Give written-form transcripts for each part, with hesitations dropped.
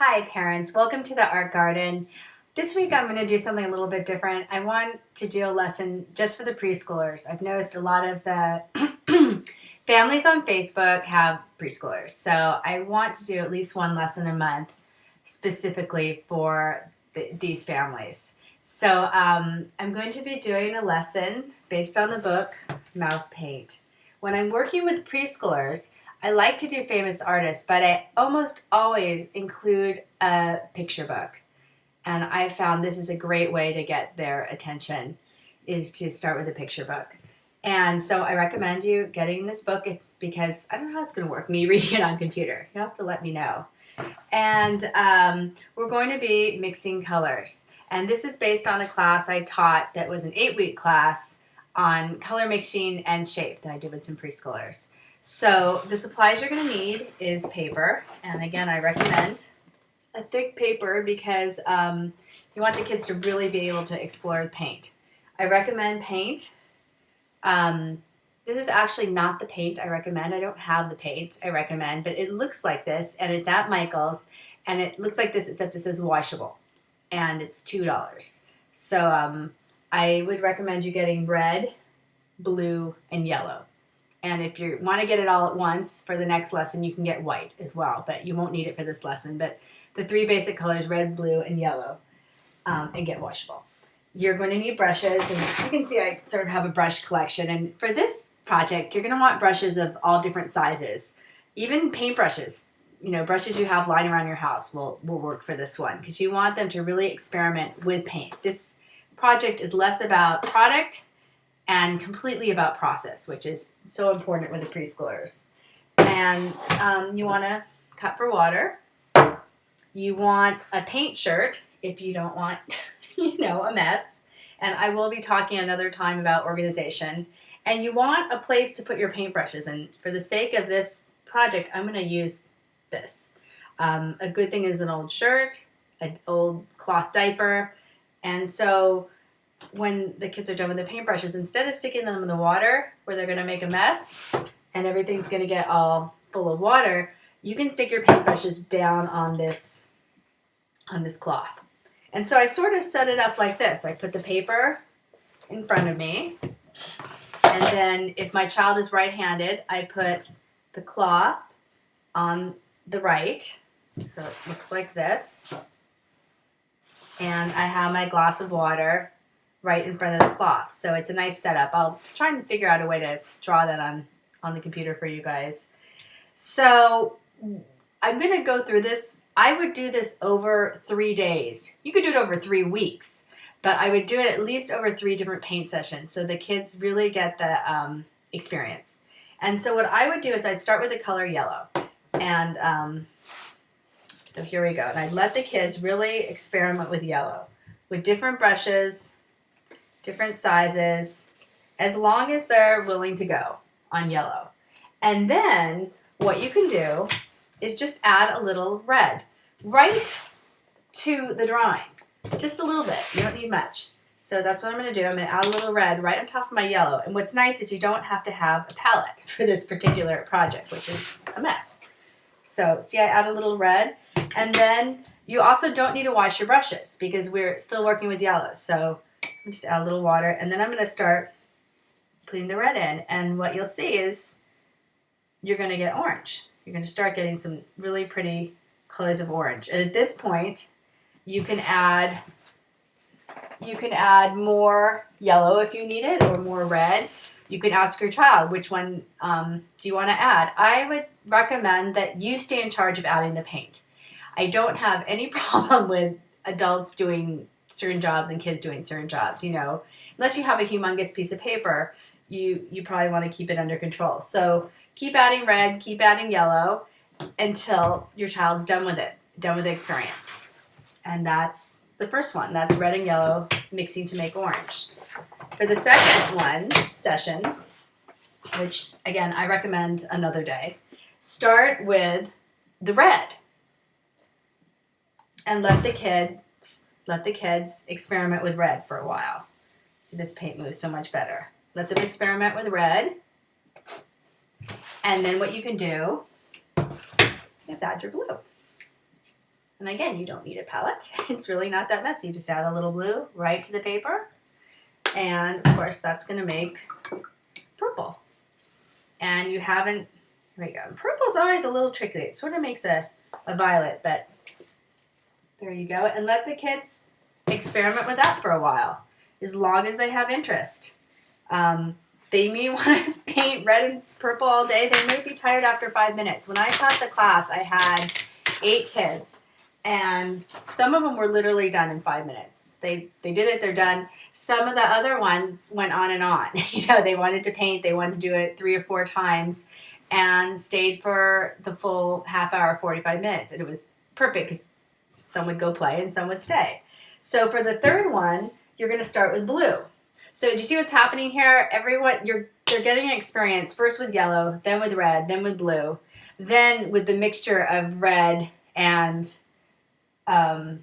Hi parents, welcome to the art garden. This week I'm going to do something a little bit different. I want to do a lesson just for the preschoolers. I've noticed a lot of the families on Facebook have preschoolers, so I want to do at least one lesson a month specifically for these families. So I'm going to be doing a lesson based on the book Mouse Paint. When I'm working with preschoolers, I like to do famous artists, but I almost always include a picture book. And I found this is a great way to get their attention, is to start with a picture book. And so I recommend you getting this book because I don't know how it's going to work, me reading it on computer. You'll have to let me know. And we're going to be mixing colors. And this is based on a class I taught that was an 8-week class on color mixing and shape that I did with some preschoolers. So the supplies you're going to need is paper, and again I recommend a thick paper because you want the kids to really be able to explore the paint. I recommend paint. This is actually not the paint I recommend. I don't have the paint I recommend, but it looks like this, and it's at Michael's, and it looks like this except it says washable, and it's $2. So I would recommend you getting red, blue, and yellow. And if you want to get it all at once for the next lesson, you can get white as well, but you won't need it for this lesson. But the 3 basic colors, red, blue, and yellow, and get washable. You're going to need brushes, and you can see I sort of have a brush collection. And for this project, you're going to want brushes of all different sizes, even paint brushes. You know, brushes you have lying around your house will work for this one because you want them to really experiment with paint. This project is less about product and completely about process, which is so important with the preschoolers. And you want to cut for water. You want a paint shirt if you don't want, a mess. And I will be talking another time about organization. And you want a place to put your paintbrushes. And for the sake of this project, I'm going to use this. A good thing is an old shirt, an old cloth diaper. And so when the kids are done with the paintbrushes, instead of sticking them in the water where they're going to make a mess and everything's going to get all full of water, you can stick your paintbrushes down on this cloth. And so I sort of set it up like this. I put the paper in front of me, and then if my child is right-handed, I put the cloth on the right, so it looks like this, and I have my glass of water right in front of the cloth. So it's a nice setup. I'll try and figure out a way to draw that on the computer for you guys. So I'm going to go through this. I would do this over 3 days. You could do it over 3 weeks, but I would do it at least over 3 different paint sessions so the kids really get the experience. And so what I would do is I'd start with the color yellow. And so here we go. And I'd let the kids really experiment with yellow with different brushes, different sizes, as long as they're willing to go on yellow. And then what you can do is just add a little red right to the drawing. Just a little bit. You don't need much. So that's what I'm going to do. I'm going to add a little red right on top of my yellow. And what's nice is you don't have to have a palette for this particular project, which is a mess. So see, I add a little red. And then you also don't need to wash your brushes because we're still working with yellow. So just add a little water, and then I'm going to start putting the red in, and what you'll see is you're going to get orange. You're going to start getting some really pretty colors of orange. And at this point, you can add more yellow if you need it, or more red. You can ask your child, which one do you want to add? I would recommend that you stay in charge of adding the paint. I don't have any problem with adults doing certain jobs and kids doing certain jobs, unless you have a humongous piece of paper, you probably want to keep it under control. So keep adding red, keep adding yellow until your child's done with it, done with the experience. And that's the first one. That's red and yellow mixing to make orange. For the second session, which again, I recommend another day, start with the red and let the kids experiment with red for a while. See, this paint moves so much better. Let them experiment with red. And then what you can do is add your blue. And again, you don't need a palette. It's really not that messy. Just add a little blue right to the paper. And of course, that's going to make purple. And you haven't, here we go. Purple's always a little tricky. It sort of makes a violet, but there you go. And let the kids experiment with that for a while, as long as they have interest. They may want to paint red and purple all day. They may be tired after 5 minutes. When I taught the class, I had 8 kids, and some of them were literally done in 5 minutes. They did it, they're done. Some of the other ones went on and on. You know, they wanted to paint, they wanted to do it 3 or 4 times, and stayed for the full half hour, 45 minutes. And it was perfect because some would go play and some would stay. So for the third one, you're going to start with blue. So do you see what's happening here? Everyone, they're getting an experience first with yellow, then with red, then with blue, then with the mixture of red and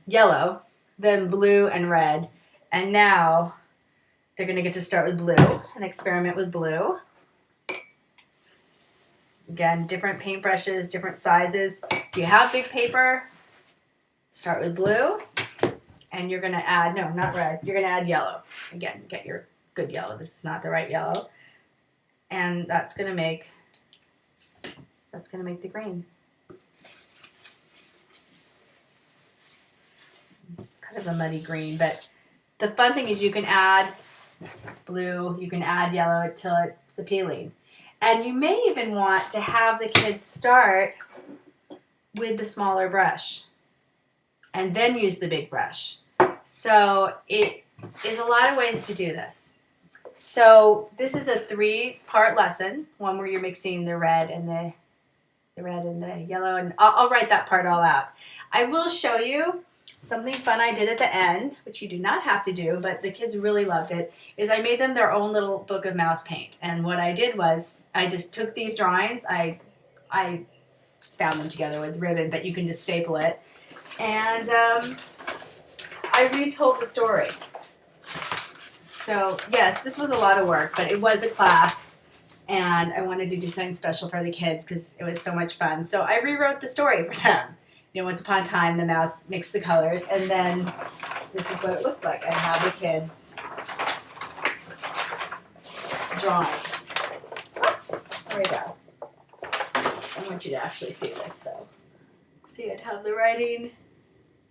yellow, then blue and red, and now they're going to get to start with blue and experiment with blue. Again, different paintbrushes, different sizes. If you have big paper, start with blue. And you're going to add, no, not red, you're going to add yellow. Again, get your good yellow. This is not the right yellow. And that's going to make the green. It's kind of a muddy green, but the fun thing is you can add blue, you can add yellow until it's appealing. And you may even want to have the kids start with the smaller brush and then use the big brush. So it is a lot of ways to do this. So this is a 3-part lesson, one where you're mixing the red and the yellow, and I'll write that part all out. I will show you something fun I did at the end, which you do not have to do, but the kids really loved it, is I made them their own little book of mouse paint. And what I did was I just took these drawings, I bound them together with ribbon, but you can just staple it, and I retold the story. So yes, this was a lot of work, but it was a class, and I wanted to do something special for the kids because it was so much fun. So I rewrote the story for them. You know, once upon a time, the mouse mixed the colors, and then this is what it looked like. I have the kids drawing. There we go. I want you to actually see this. So, see, I'd have the writing.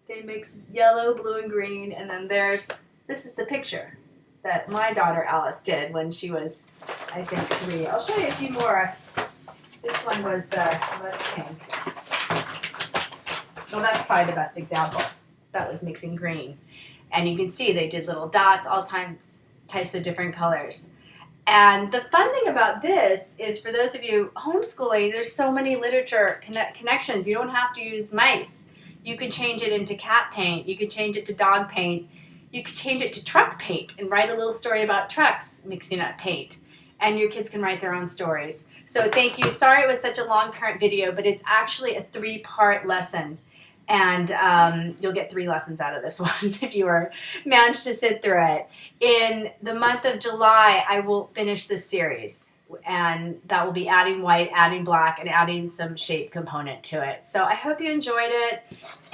They mix yellow, blue, and green, and then this is the picture that my daughter Alice did when she was, I think, 3. I'll show you a few more. This one was let's pink. Well, that's probably the best example. That was mixing green. And you can see they did little dots, all types of different colors. And the fun thing about this is, for those of you homeschooling, there's so many literature connections. You don't have to use mice. You can change it into cat paint. You can change it to dog paint. You could change it to truck paint and write a little story about trucks mixing up paint. And your kids can write their own stories. So thank you. Sorry it was such a long parent video, but it's actually a 3-part lesson. And you'll get 3 lessons out of this one if you managed to sit through it. In the month of July, I will finish this series. And that will be adding white, adding black, and adding some shape component to it. So I hope you enjoyed it,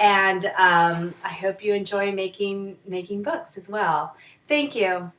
and I hope you enjoy making books as well. Thank you.